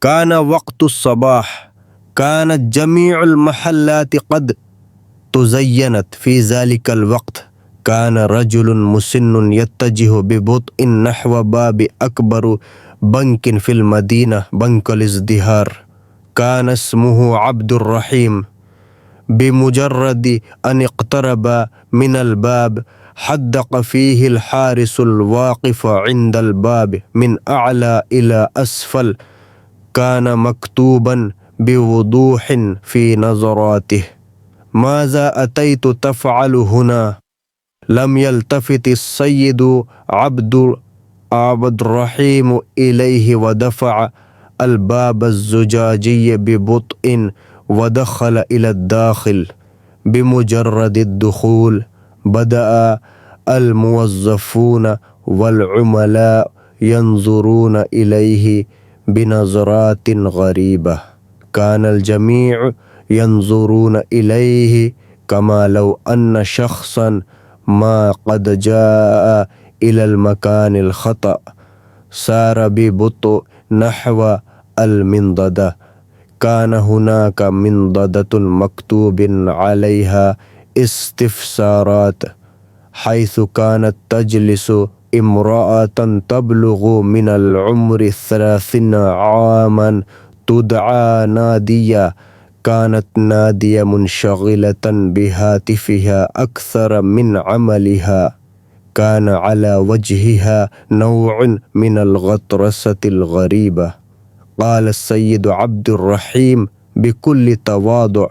कान वक़्तुस्सबाह कानत जमीउल महल्लाति क़द तुज़य्यनत फ़ी ज़ालिकल वक़्त कान रजुलुन मुसिन्नुन यत्तजिहु बिबुत्इन नहव बाबि Akbar बंकिन fill Medina बंकुल इज़्दिहार कान इस्मुहु अब्दुर्रहीम बिमुजर्रदि अन इक़्तरबा मिनल बाब हद्दक़ फ़ीहिल हारिसुल वाक़िफ़ इंदल बाब मिन अअला इला अस्फ़ल कान मक्तूबन बिवुदूहिन फ़ी नज़रातिह माज़ा अतैतु तफ़अलु हुना लम यल्तफ़ित सय्यदु अब्दुर्रहीम इलैहि वदफ़अ الباب الزجاجي ببطء ودخل إلى الداخل بمجرد الدخول بدأ الموظفون والعملاء ينظرون إليه بنظرات غريبة كان الجميع ينظرون إليه كما لو أن شخصا ما قد جاء إلى المكان الخطأ سار ببطء نحو المنضدة كان هناك منضدة مكتوب عليها استفسارات حيث كانت تجلس امرأة تبلغ من العمر 30 عاما تدعى نادية كانت نادية منشغلة بهاتفها أكثر من عملها كان على وجهها نوع من الغطرسة الغريبة قال السيد عبد الرحيم بكل تواضع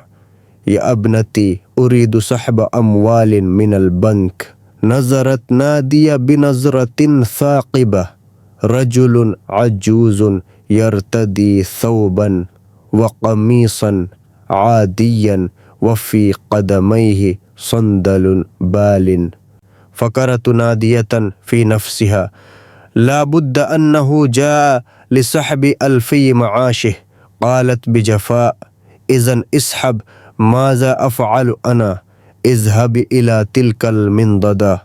يا ابنتي أريد سحب أموال من البنك نظرت نادية بنظرة ثاقبة رجل عجوز يرتدي ثوبا وقميصا عاديا وفي قدميه صندل بال فكرت نادية في نفسها لا بد أنه جاء لسحب ألفي معاشه قالت بجفاء إذن اسحب ماذا أفعل أنا اذهبي إلى تلك المنضدة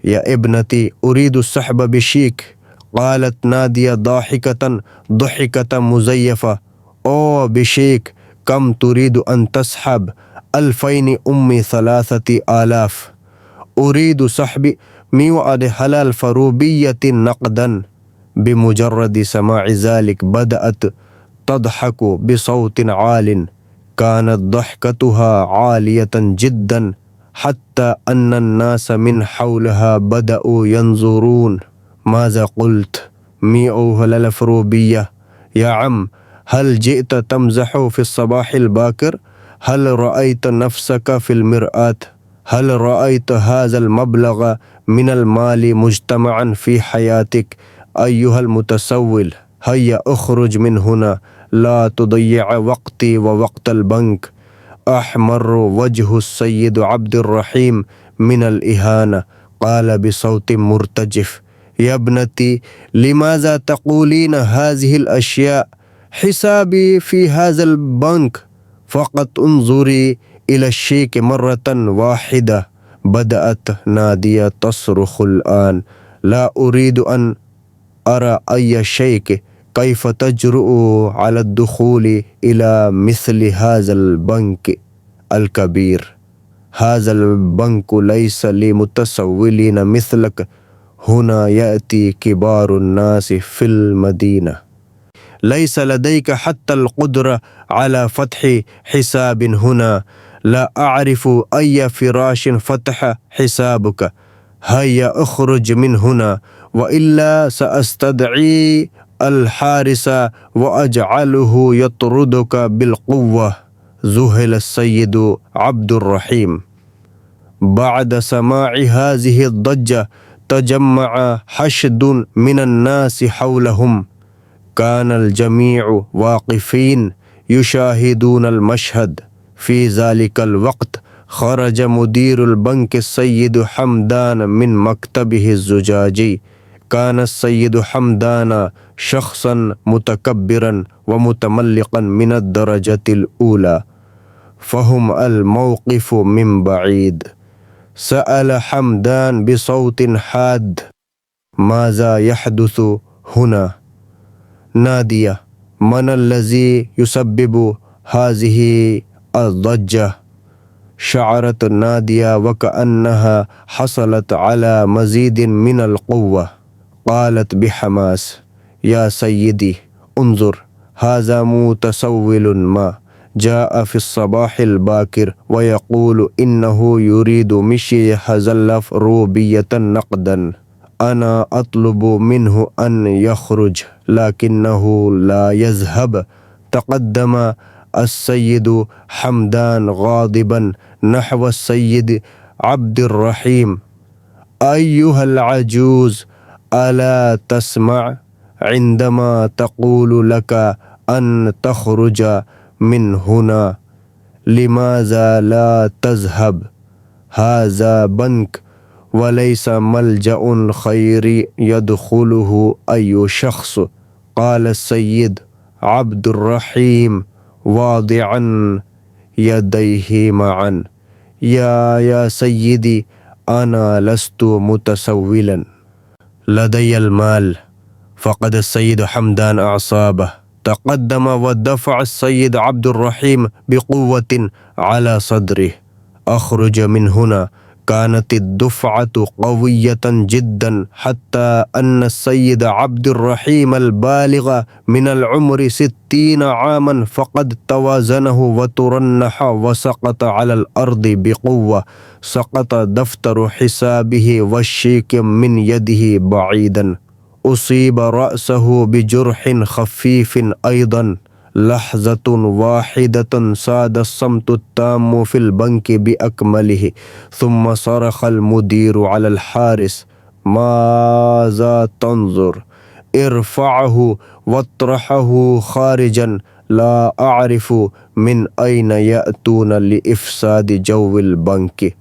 يا ابنتي أريد السحب بشيك قالت نادية ضحكة مزيفة أو بشيك كم تريد أن تسحب 2000 أمي 3000 أريد سحب 100 حلال فروبية نقدا بمجرد سماع ذلك بدأت تضحك بصوت عال كانت ضحكتها عالية جدا حتى أن الناس من حولها بدأوا ينظرون ماذا قلت 100 حلال فروبية يا عم هل جئت تمزح في الصباح الباكر هل رأيت نفسك في المرآة هل رأيت هذا المبلغ من المال مجتمعا في حياتك أيها المتسول هيا أخرج من هنا لا تضيع وقتي ووقت البنك أحمر وجه السيد عبد الرحيم من الإهانة قال بصوت مرتجف يا ابنتي لماذا تقولين هذه الأشياء حسابي في هذا البنك فقط انظري إلى الشيك مرة واحدة بدأت نادية تصرخ الآن لا أريد أن أرى أي شيك كيف تجرؤ على الدخول إلى مثل هذا البنك الكبير هذا البنك ليس لمتسولين مثلك هنا يأتي كبار الناس في المدينة ليس لديك حتى القدرة على فتح حساب هنا لا أعرف أي فراش فتح حسابك هيا أخرج من هنا وإلا سأستدعي الحارس وأجعله يطردك بالقوة ذهل السيد عبد الرحيم بعد سماع هذه الضجة تجمع حشد من الناس حولهم كان الجميع واقفين يشاهدون المشهد في ذلك الوقت خرج مدير البنك السيد حمدان من مكتبه الزجاجي كان السيد حمدان شخصا متكبرا ومتملقا من الدرجة الأولى فهم الموقف من بعيد سأل حمدان بصوت حاد ماذا يحدث هنا نادية मन अल्लज़ी युसब्बिबु हाज़िही अज़्ज़ज्जा। शअरत नादिया वकअन्नहा हसलत अला मज़ीदिन मिनल क़ुव्वा। क़ालत बिहमास या सय्यदी उन्ज़ुर हाज़ा मुतसव्विलुन मा जाअ फ़िस्सबाहिल बाकिर व यक़ूलु इन्नहु युरीदु मिश्यह ज़ल्लफ़ रूबियतन नक़दन। अना अत्लुबु मिन्हु अन यख़रुज लाकिन्नहु ला यज़हब। तक़द्दम अस्सय्यिदु हमदान ग़ाज़िबन नहव अस्सय्यिद अब्दिर्रहीम। अय्युहल अजूज़ अला तस्मअ इंदमा तक़ूलु लका अन तख़रुज मिन हुना लिमाज़ा ला तज़हब। हाज़ा बन्क वलैसा मलजउन खैरी यदखुलुहु अय्यु शख्स। क़ाल सय्यद अब्दुर्रहीम वादिअन यदैहि मअन या सय्यदी अना लस्तु मुतसव्विलन लदय्यल माल। फ़क़द सय्यद हमदान अअसाबह। तक़द्दम वदफ़अ सय्यद अब्दुर्रहीम बिक़ुव्वतिन अला सद्रिह। अख़रुज मिन हुना कानतिद्दुफ़अतु क़विय्यतन जिद्दन हत्ता अन्न सय्यद अब्दुर्रहीम अलबालिग़ मिनल उम्रि 60 आमन फ़क़द तवाज़नहु वतरन्नह वसक़त अलल अर्दि बिक़ुव्वा। सक़त दफ़्तरु हिसाबिही वश्शीक मिन यदिही बईदन। उसीब रअसहु बिजुर्हिन ख़फ़ीफ़िन अयदन। लहज़तुन वाहिदतन साद सम्तु ताम्मु फ़िल बंकि बिअकमलिही। सुम्मा सरख़ल मुदीरु अलल हारिस माज़ा तंज़ुर इरफ़अहु वत्रहहु ख़ारिजन ला अअरिफ़ु मिन अयन यअतून लिइफ़सादि जव्विल बंकि।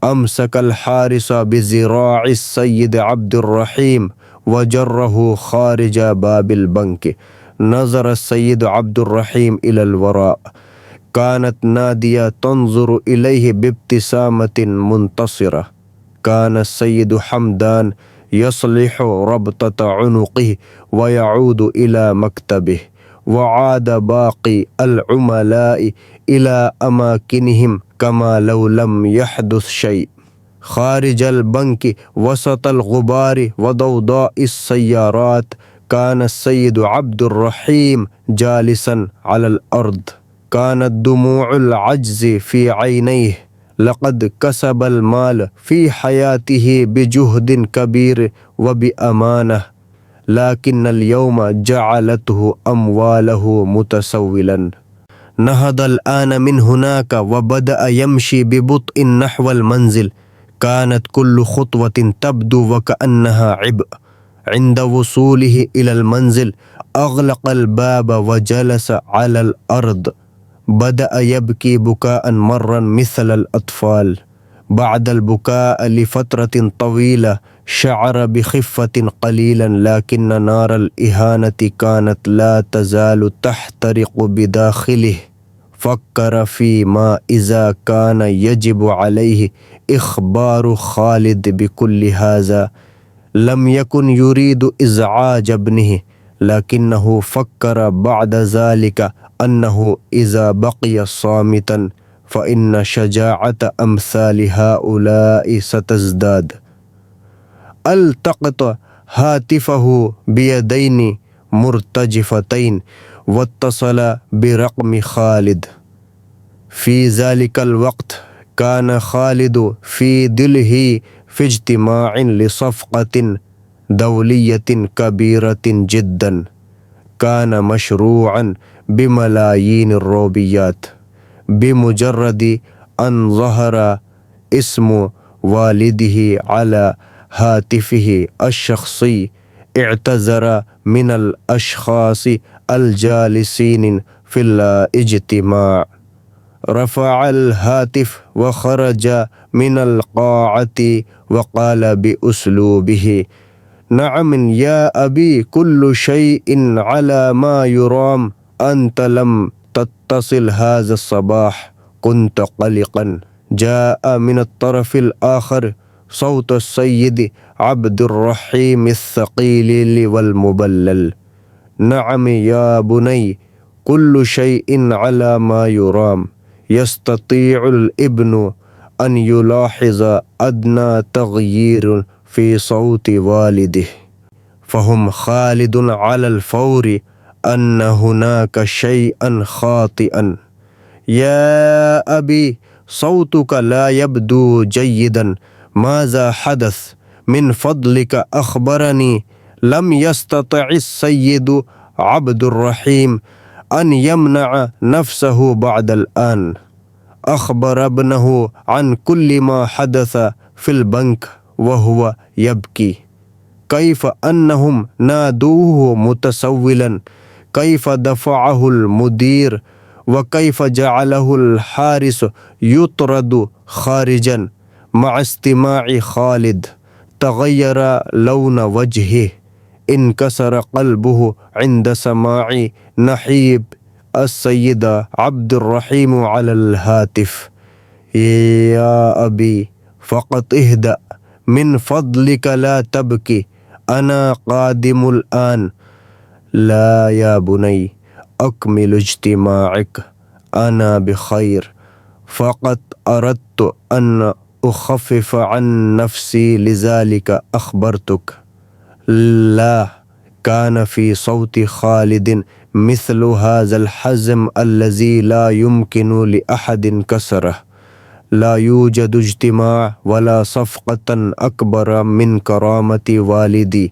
अमसकल हारिस बिज़िराइस सय्यद अब्दुर्रहीम वजर्रहु ख़ारिज बाबिल बंकि। नज़र सय्यद अब्दुर्रहीम इलल वरा। कानत नादिया तंज़ुरु इलैहि बिब्तिसामतिन मुंतसिरा। कान सय्यद हमदान यसलिहु रबतत उनुक़िहि व यऊदु इला मक्तबिहि व आद बाक़ी अल उमलाई इला अमाकिनिहिम कमा लौ लम यहदुस शै। ख़ारिजल बंकि वसतल गुबारी व दौदाइस सय्यारात। कान सय्यद अब्दुर्रहीम जालिसन अलल अर्द। कानत दुमूउल अज्ज़ि फ़ी ऐनैहि। लक़द कसबल माल फ़ी हयातिही बिजुहदिन कबीर व बिअमानह। लाकिन्नल यौम जअलतहु अम्वालहु मुतसव्विलन। नहदल आन मिन हुनाका व बदअ यमशी बिबुत्इन नहवल मंज़िल। कानत कुल्लु ख़ुत्वतिन तब्दु व कअन्नहा इब्अ। इंद वसूलिही इलल मंज़िल अग़लक़ल बाब व जलस अलल अर्द। बदअ यबकी बुकाअन मर्रन मिसलल अत्फ़ाल। बअदल बुकाअ लिफ़त्रतिन तवीला शअर बिख़िफ़्फ़तिन क़लीलन लाकिन्न नारल इहानति कानत ला तज़ालु तहतरिक़ु बिदाख़िलिही। फ़क्कर फ़ीमा इज़ा कान यजिबु अलैहि इख़बारु ख़ालिद बिकुल्लि हाज़ा। लम यकुन युरीदु इज़आज इब्निही लाकिन्नहु फ़क्कर बअद ज़ालिका अन्नहु इज़ा बक़िय सामितन फ़इन्न शजाअत अम्सालि हाउलाई सतज़दाद। अल्तक़त हातिफ़हु बियदैनि मुर्तजिफ़तैन वत्तसल बिरक़मि ख़ालिद। फ़ी ज़ालिकल वक़्त कान ख़ालिदु फ़ी दिलही फ़ी इज्तिमाइन लिसफ़क़तिन दौलियतिन कबीरतिन जिद्दन। कान मशरूअन बिमलायीन रोबियात। बिमुजर्रदि अन ज़हरा इस्मु वालिदिही अला हातिफ़िही अश्शख़्सी इअ्तज़रा मिनल अशख़ासि अल जालिसीन फ़िल इज्तिमा। रफ़अल हातिफ़ व ख़रज मिनल क़ाअति व क़ाल बिउस्लूबिही नअम या अबी कुल्लु शैइन अला मा युराम। अंत लम तत्तसिल हाज़ा सबाह कुन्त क़लिक़न। जाअ मिन तरफ़िल आख़र सौत सय्यद अब्दुर्रहीम इस्सक़ील वल मुबल्लल। नअम या बुनई कुल्लु शैइन अला मा युराम यस्ततीउल इब्नु अन युलाहिज़ा अदना तग़यीर फ़ी सौति वालिदिह फ़हुम ख़ालिदुन अलल फ़ौरि अन्न हुनाका शैअन ख़ातिअन या अबी सौतुका ला यब्दू जय्यिदन माज़ा हदस मिन फ़द्लिका अख़बरनी लम यस्ततिइस सय्यिदु अब्दुर्रहीम अन यमनअ नफ़्सहु बअदल आन अख़बर अब्नहु अन कुल्लि मा हदस फ़िल बंक व हुवा यबकी कैफ़ अन्नहुम नादूहु मुतसव्विलन कैफ़ दफ़अहुल मुदीर व कैफ़ जअलहुल हारिस युतरदु खारिजन मअ इस्तिमाइ खालिद तग़य्यरा लौन वजहिह इनकसर क़ल्बुहु इंद समाइ नहीब अस्सय्यिद अब्दुर्रहीम अलल हातिफ या अबी फ़क़त इहदा मिन फ़द्लिक ला तबकी अना क़ादिमुल आन ला या बुनई अकमिल इज्तिमाइक अना बिखैर फ़क़त अरदतु अन उख़फ़िफ़ अन नफ़्सी लिज़ालिका अख़बरतुक ला कान फ़ी सौति ख़ालिदिन मिस्लु हाज़ल हज़्म अल्लज़ी ला युमकिनु लिअहदिन कसरह ला यूजदु इज्तिमा वला सफ़क़तन अकबर मिन करामति वालिदी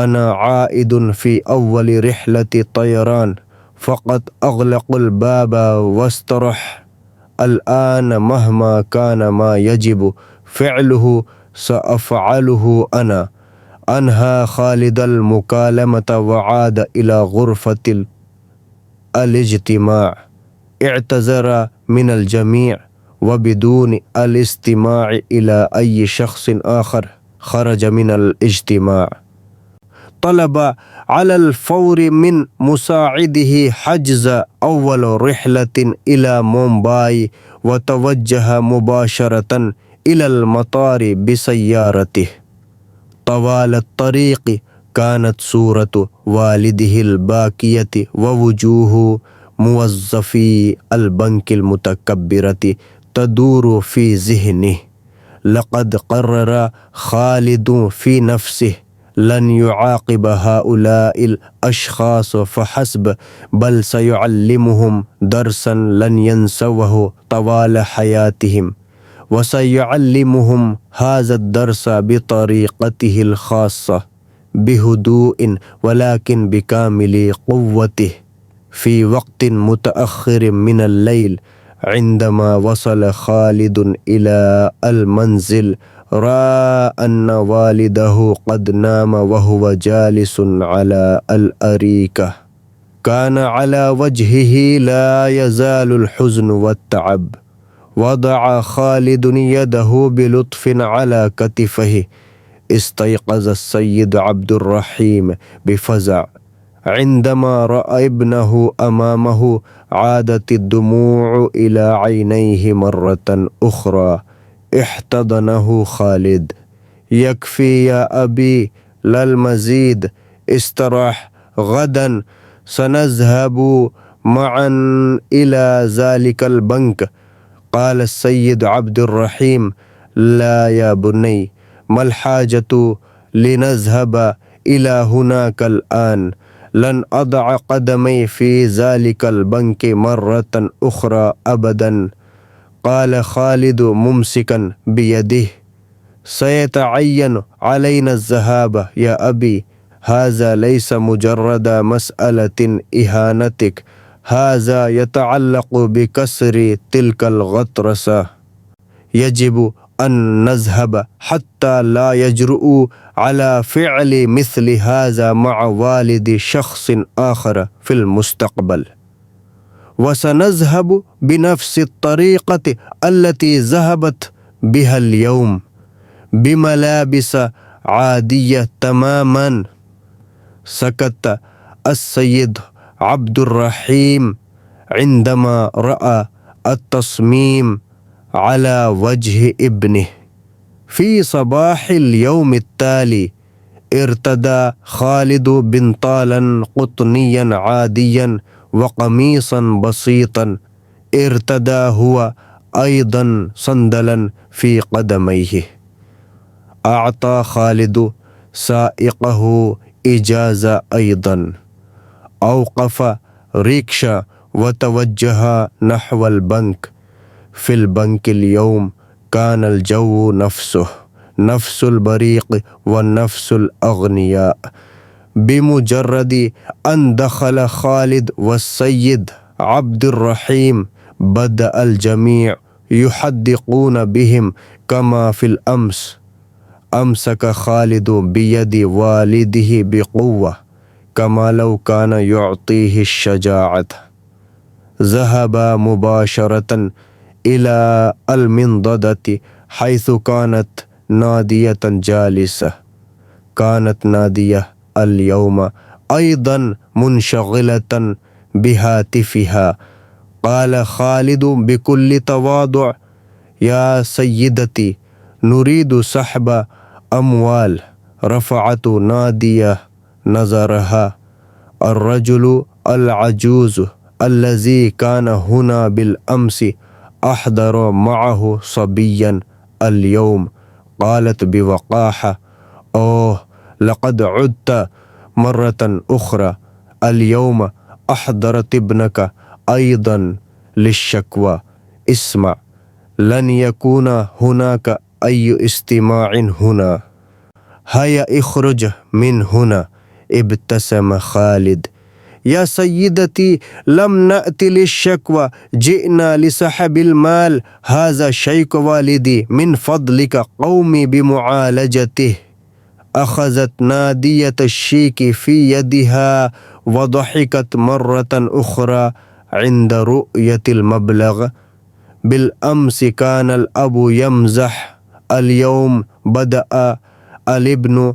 अना आइदुन फ़ी अव्वल रिहलति तयरान फ़क़त अग़लक़ुल बाबा वस्तरह अलआन महमा कान मा यजिबु फ़िअलुहु सअफ़अलुहु अना अनहा खालिदल मुकालमत व आद इला गुरफ़तिल अल-इज्तिमा इअ्तज़रा मिनल जमी' व बिदून अल-इस्तिमा' इला अय्यि शख़्सिन आख़र ख़रज मिनल इज्तिमा' तलब अलल फ़ौरि मिन मुसाइदिही हज्ज़ अव्वल रिहलतिन इला मुंबई व तवज्जह मुबाशरतन इलल मतारि बिसय्यारतिह तवाल तरीक़ कानत सूरतु वालिदिहिल बाकियति व वुजूहु मुवज़्ज़फ़ी अल बंकिल मुतकब्बिरति तदूरु फ़ी ज़िहनिह लक़द क़र्रर ख़ालिदु फ़ी नफ़्सिह लन युआक़िब हाउलाइल अशख़ास फ़हस्ब बल सयुअल्लिमुहुम दरसन लन यंसवहु तवाल हयातिहिम व सयुअल्लिमुहुम हाज़द दरस बितरीक़तिहिल ख़ास्सा बिहुदूइन वलाकिन बिकामिली क़ुव्वतिह फ़ी वक़्तिन मुतअख़्ख़िरिन मिनल लैल इंदमा वसल ख़ालिदुन इला अल मंज़िल रा अन्न वालिदहु क़द नाम व हुवा जालिसुन अला अल अरीका कान अला वजहिही ला यज़ालुल हुज़्न वत्तअब वदअ ख़ालिदुन यदहु बिलुत्फ़िन अला कतिफ़िही इस्तयक़ज़ सय्यद अब्दुर्रहीम बिफ़ज़अ इंदमा रअ इब्नहु अमामहु आदत दुमूअ इला ऐनैहि मर्रतन उख़रा इह्तदनहु ख़ालिद यकफ़ी या अबी लल मज़ीद इस्तरह गदन सनज़हबु मअन इला ज़ालिकल बंक क़ाल सय्यद अब्दुर्रहीम ला या बुनई मल हाजतु लिनज़हब इला हुनाकल आन लन अदअ क़दमै फ़ी ज़ालिकल बंक मर्रतन उख़रा अबदन क़ाल ख़ालिद मुमसिकन बियदिह सयतअय्यनु अलैना ज़हाब या अबी हाज़ा लैस मुजर्रद मसअलतिन इहानतिक हाज़ा यतअल्लक़ु बिकस्रि तिल्कल ग़त्रसा यजिबु अन नज़हब हत्ता ला यजरुउ अला फ़िअलि मिस्लि हाज़ा मअ वालिदि शख़्सिन आख़र फ़िल मुस्तक़बल व सनज़हबु बिनफ़्सि तरीक़ति अल्लती ज़हबत बिहल यौम बिमलाबिस आदिय्य तमामन सकत अस्सय्यद अब्दुर्रहीम इंदमा रअ अत्तस्मीम अला वजह इब्निह फ़ी सबाहिल यौम अत्ताली ارتدى خالد بنطالا قطنيا عاديا وقميصا بسيطا ارتدى هو أيضا صندلا في قدميه. أعطى خالد سائقه إجازة أيضا. أوقف ريكشا وتوجه نحو البنك. في البنك اليوم كان الجو نفسه، نفس البريق ونفس الأغنياء. بمجرد أن دخل خالد والسيد عبد الرحيم بدأ الجميع يحدقون بهم كما في الأمس. أمسك خالد بيد والده بقوة كما لو كان يعطيه الشجاعة. ذهب مباشرة إلى المنضدة حيث كانت نادية جالسة. كانت نادية اليوم أيضا منشغلة بهاتفها. قال خالد بكل تواضع: يا سيدتي، نريد سحب أموال. رفعت نادية نظرها. الرجل العجوز الذي كان هنا بالأمس أحضر معه صبيا اليوم. قالت بوقاحة: أوه، لقد عدت مرة أخرى. اليوم أحضرت ابنك أيضا للشكوى. اسمع، لن يكون هناك أي استماع هنا. هيا اخرج من هنا. ابتسم خالد. يا سيدتي، لم نأتي للشكوى، جئنا لسحب المال. هذا شيك والدي، من فضلك قومي بمعالجته. أخذت نادية الشيك في يدها وضحكت مرة أخرى عند رؤية المبلغ. بالأمس كان الأب يمزح، اليوم بدأ الابن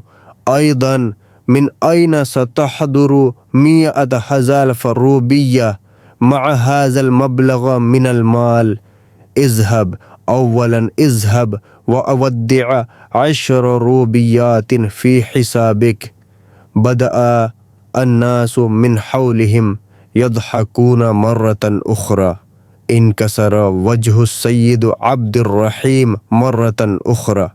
أيضا. من أين ستحضر 100,000 روبية مع هذا المبلغ من المال؟ اذهب أولا، اذهب وأودع 10 روبيات في حسابك. بدأ الناس من حولهم يضحكون مرة أخرى. انكسر وجه السيد عبد الرحيم مرة أخرى،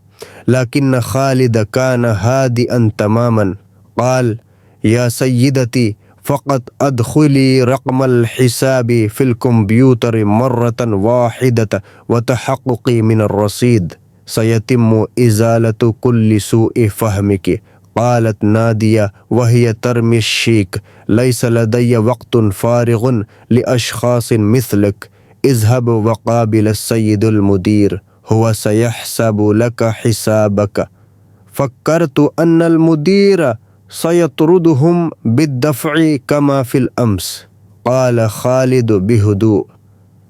لكن خالد كان هادئا تماما. قال: يا سيدتي، فقط أدخلي رقم الحساب في الكمبيوتر مرة واحدة وتحققي من الرصيد، سيتم إزالة كل سوء فهمك. قالت نادية وهي ترمي الشيك: ليس لدي وقت فارغ لأشخاص مثلك. اذهب وقابل السيد المدير، هو سيحسب لك حسابك. فكرت أن المدير سيطردهم بالدفع كما في الأمس. قال خالد بهدوء: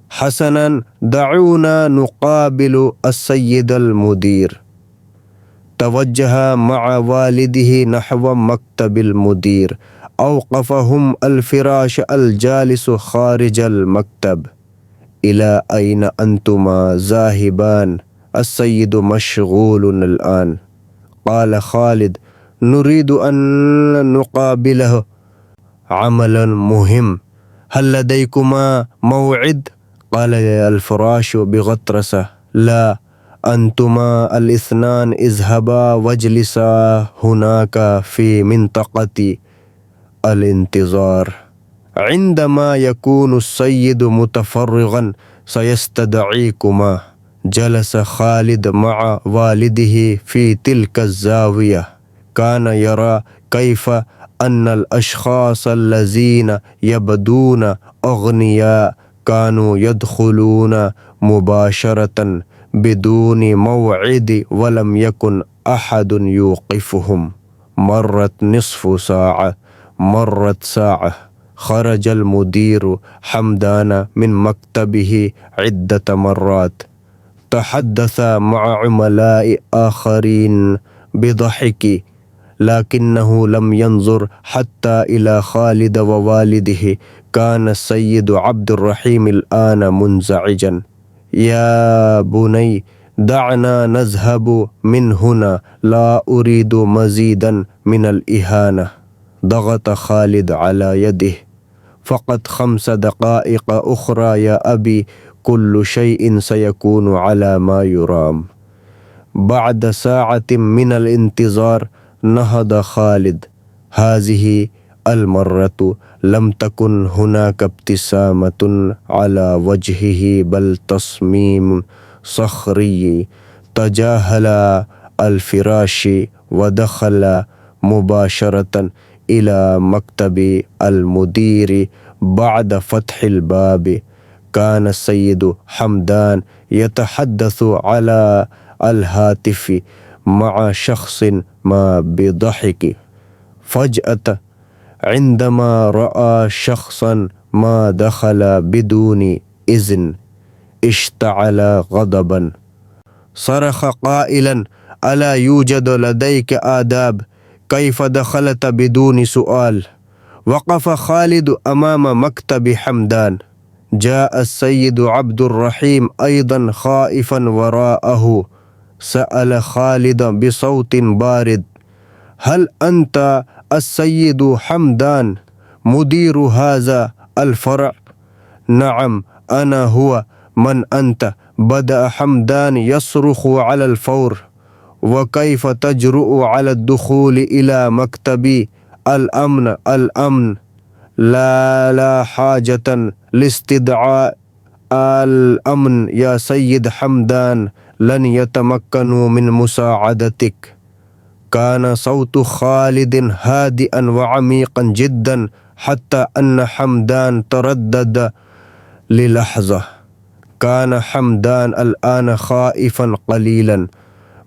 حسنا، دعونا نقابل السيد المدير. توجه مع والده نحو مكتب المدير. أوقفهم الفراش الجالس خارج المكتب. إلى أين أنتما ذاهبان؟ السيد مشغول الآن. قال خالد: نريد أن نقابله، عمل مهم. هل لديكما موعد؟ قال الفراش بغطرسة: لا، أنتما الاثنان اذهبا واجلسا هناك في منطقة الانتظار. عندما يكون السيد متفرغا سيستدعيكما. جلس خالد مع والده في تلك الزاوية. كان يرى كيف أن الأشخاص الذين يبدون أغنياء كانوا يدخلون مباشرة بدون موعد ولم يكن أحد يوقفهم. مرت نصف ساعة، مرت ساعة. خرج المدير حمدان من مكتبه عدة مرات. تحدث مع عملاء آخرين بضحك، لكنه لم ينظر حتى إلى خالد ووالده. كان السيد عبد الرحيم الآن منزعجا. يا بني، دعنا نذهب من هنا، لا أريد مزيدا من الإهانة ضغط خالد على يده فقط 5 دقائق أخرى يا أبي كل شيء سيكون على ما يرام. بعد ساعة من الانتظار نهض خالد. هذه المرة لم تكن هناك ابتسامة على وجهه بل تصميم صخري. تجاهل الفراش ودخل مباشرة إلى مكتب المدير. بعد فتح الباب كان السيد حمدان يتحدث على الهاتف مع شخص ما بضحك. فجأة عندما رأى شخصا ما دخل بدون إذن اشتعل غضبا. صرخ قائلا: ألا يوجد لديك آداب؟ كيف دخلت بدون سؤال؟ وقف خالد أمام مكتب حمدان. جاء السيد عبد الرحيم أيضا خائفا وراءه. سأل خالد بصوت بارد: هل أنت السيد حمدان مدير هذا الفرع؟ نعم أنا هو. من أنت؟ بدأ حمدان يصرخ على الفور. وكيف تجرؤ على الدخول إلى مكتبي؟ الأمن الأمن. لا حاجة لاستدعاء الأمن يا سيد حمدان، لن يتمكنوا من مساعدتك. كان صوت خالد هادئا وعميقا جدا حتى أن حمدان تردد للحظة. كان حمدان الآن خائفا قليلا.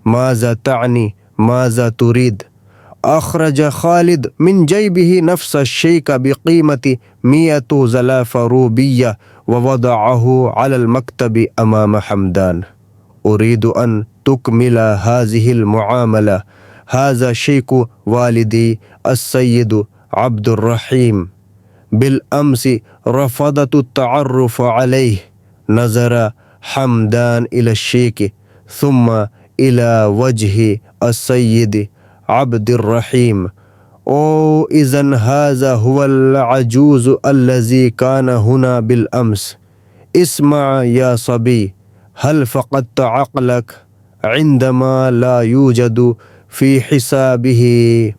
ماذا تعني؟ ماذا تريد؟ أخرج خالد من جيبه نفس الشيك بقيمة 100 زلاف روبية ووضعه على المكتب أمام حمدان. أريد أن تكمل هذه المعاملة. هذا شيك والدي السيد عبد الرحيم. بالأمس رفضت التعرف عليه. نظر حمدان إلى الشيك ثم إلى وجه السيد عبد الرحيم. أو إذن هذا هو العجوز الذي كان هنا بالأمس. اسمع يا صبي، هل فقدت عقلك؟ عندما لا يوجد في حسابه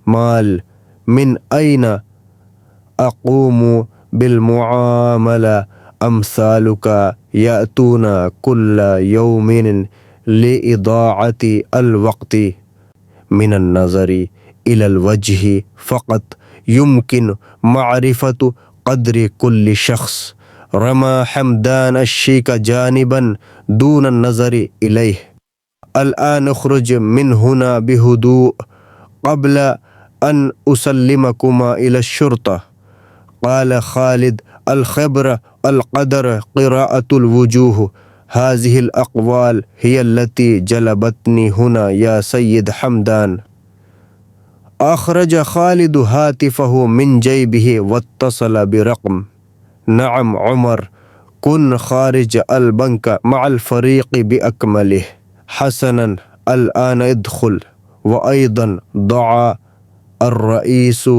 مال، من أين أقوم بالمعاملة؟ أمثالك يأتون كل يوم لإضاعة الوقت. من النظر إلى الوجه فقط يمكن معرفة قدر كل شخص. رمى حمدان الشيك جانبا دون النظر إليه. الآن اخرج من هنا بهدوء قبل أن أسلمكما إلى الشرطة. قال خالد: الخبرة، القدر، قراءة الوجوه، هذه الأقوال هي التي جلبتني هنا يا سيد حمدان. أخرج خالد هاتفه من جيبه واتصل برقم. نعم عمر، كن خارج البنك مع الفريق بأكمله. حسنا، الآن ادخل. وأيضا ضع الرئيس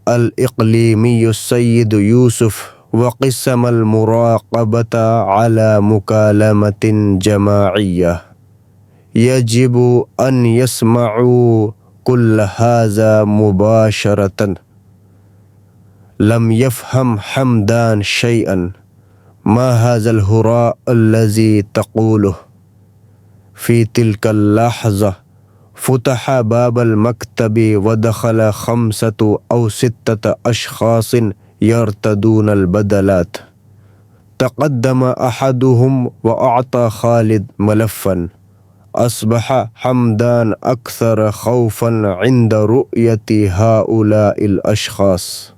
الإقليمي السيد يوسف وقسم المراقبة على مكالمة جماعية. يجب أن يسمعوا كل هذا مباشرة. لم يفهم حمدان شيئا. ما هذا الهراء الذي تقوله؟ في تلك اللحظة فتح باب المكتب ودخل 5 أو 6 أشخاص يرتدون البدلات. تقدم أحدهم وأعطى خالد ملفا. أصبح حمدان أكثر خوفا عند رؤية هؤلاء الأشخاص.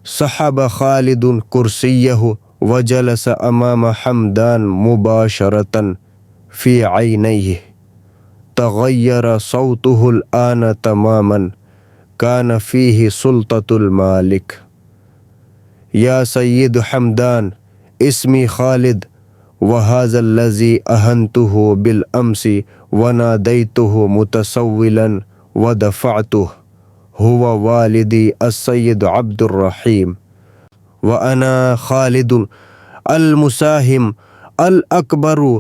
سحب خالد كرسيه وجلس أمام حمدان مباشرة. في عينيه تغير صوته الآن تماما. كان فيه سلطة المالك. يا سيد حمدان، اسمي خالد، وهذا الذي أهنته بالأمس وناديته متسولا ودفعته. हुवा वालिदी अस्सय्यद अब्दुर रहीम व अना खालिद अल मुसाहिम अल अकबरु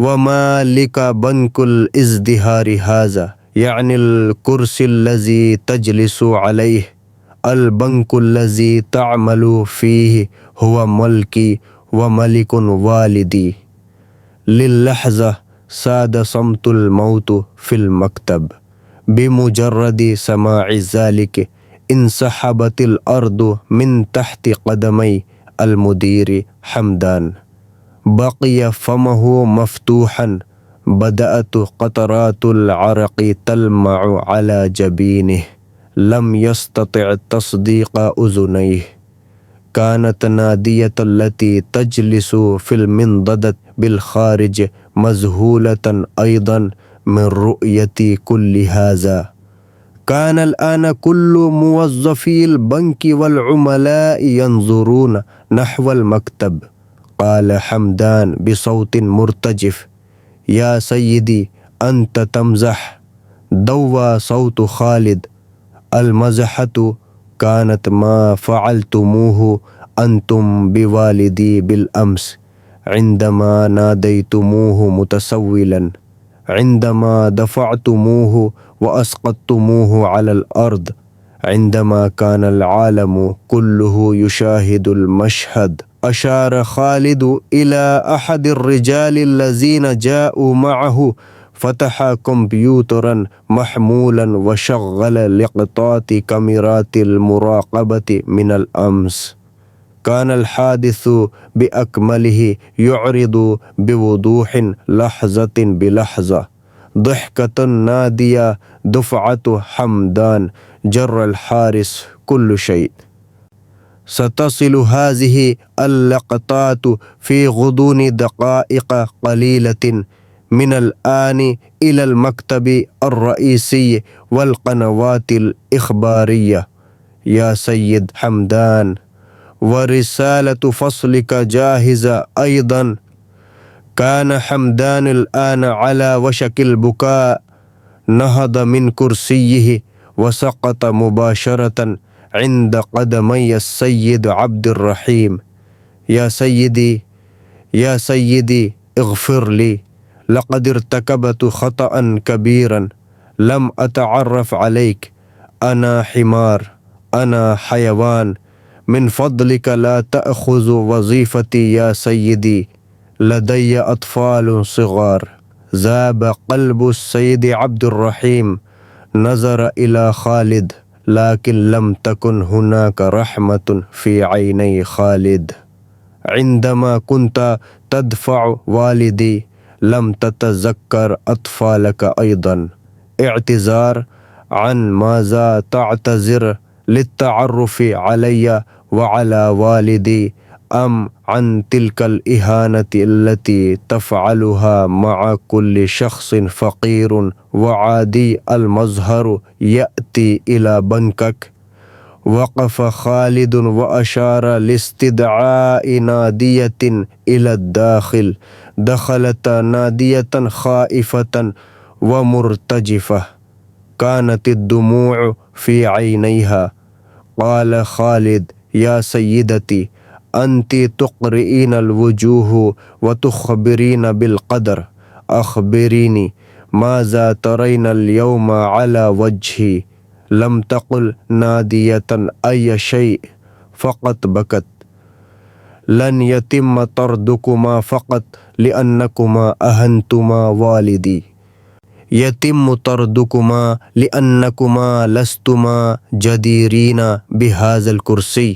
व मालिका बनकुल इज़्दिहारी हाज़ा यानिल कुर्सिल्लज़ी तजलिसु अलैहि अल बंकुल्लज़ी तअमलु फ़ीहि हुवा मल्की व मलिकुन वालिदी लिल्लहज़ा साद समतुल मौतु फिल मकतब बिमुजर्रदी समाइ ज़ालिक इंसहबतिल अर्दु मिन तहति क़दमई अल मुदीर हमदान बक़िया फ़महु मफ़तूहन बदअतु क़तरातुल अरक़ी तलमअु अला जबीनिह लम यस्तति' तस्दीक़ उज़ुनैह कानत नादियतल्लती तजलिसु फिल मिंददत बिल खारिज मज़हूलतन अयदन मिन रु'यती कुल्ली हाज़ा कानल आना कुल्लु मुवज़्ज़फ़ील बंकी वल उमलाई यंज़ुरून नहवल मकतब क़ाल हमदान बिसौतिन मुर्तजिफ़ या सय्यदी अंत तमज़ह दव्वा सौतु खालिद अल मज़हतु कानत मा फ़अलतुमूहु अंतुम बिवालिदी बिल अम्स इंदमा नादैतुमूहु मुतसव्विलन इंदमा दफ़अतुमूहु व अस्क़तुमूहु अलल अर्द इंदमा कानल आलमु कुल्लुहु युशाहिदुल मशहद अशार खालिदु इला अहदिर रिजालिल्लज़ीना जाऊ मअहु फ़तहा कंप्यूटरन महमूलन व शग़्ग़ल लिक़ताति कमिरातिल मुराक़बति मिनल अम्स कानल हादिसु बिअकमलिहि युअरिदु बिवुदूहिन लहज़तिन बिलहज़ा ضحकतुन नादिया दुफ़अतु हमदान जर्रल हारिस कुल्लु शै सतसिलु हाज़िहि अल-लक़तातु फ़ी ग़ुदूनि दक़ाइक़ क़लीलतिन मिनल आनि इलल मकतबी अर्रईसी वल क़नवातिल इख़बारिया या सय्यद हमदान व रिसालतु फ़स्लिका जाहिज़ा अयदन कान हमदानिल आना अला वशकिल बुका नहद मिन कुर्सिय्यिहि व सक़त मुबाशरतन इंद क़दमय सय्यद अब्दुर रहीम या सय्यदी इग़फ़िर ली लक़द इर्तकबतु ख़तअन कबीरन लम अतअर्रफ़ अलैक अना हिमार अना हयवान मिन फ़द्लिक ला तअख़ुज़ु वज़ीफ़ती या सय्यदी लदय्य अत्फ़ालुन सिग़ार ज़ाब क़ल्बु सय्यद अब्दुर रहीम नज़र इला खालिद लाकिन लम तकुन हुनाक रहमतुन फ़ी ऐनै खालिद इंदमा कुन्ता तदफ़अ वालिदी लम ततज़क्कर अत्फ़ालक अयदन इअ्तिज़ार अन माज़ा तअ्तज़िर लित्तअर्रुफ़ि अलैया व अला वालिदी अम अन तिल्कल इहानति अल्लती तफ़अलुहा मअ कुल्लि शख़्सिन फ़क़ीरुन व आदी अल मज़हरु यअती इला बनकक वक़फ़ खालिदुन व अशार लिस्तिदआइ नादियतिन इला दाखिल दखलत नादियतन खाइफ़तन व मुर्तजिफ़ह कानत दुमूअ फ़ी ऐनैहा क़ाल खालिद या सय्यदती अंती तुक़रिईन अलवुजूह व तुख़बिरीन बिलक़दर अख़बिरीनी माज़ा तरैन अल-यौम अला वज्ही लम तक़ुल नादियतन अय्य शै फ़क़त बकत लन यतिम तरदुकुमा फ़क़त लिअन्नकुमा अहन्तुमा वालिदी यतिम तरदुकुमा लिअन्नकुमा लस्तुमा जदीरीना बिहाज़ल कुर्सी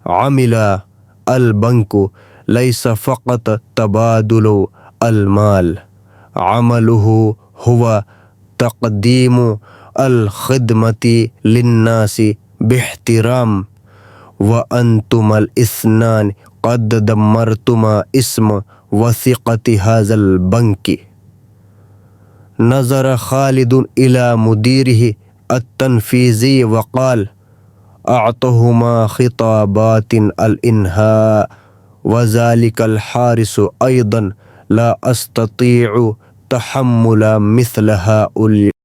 आमिला अल बंकु लैस फ़क़त तबादुलु अल माल अमलुहु हुवा तक़दीमु अल ख़िदमति लिन्नासी बिहतिराम व अंतुमल इस्नान क़द दम्मरतुमा इस्म वसिक़ति हाज़ल बंकी नज़र खालिदुन इला मुदीरिही अत-तनफ़ीज़ी व क़ाल अअतहुमा ख़िताबातिन अल-इन्हा व ज़ालिकल हारिसु अयदन ला अस्ततीअु तहम्मुला मिस्ल हाउल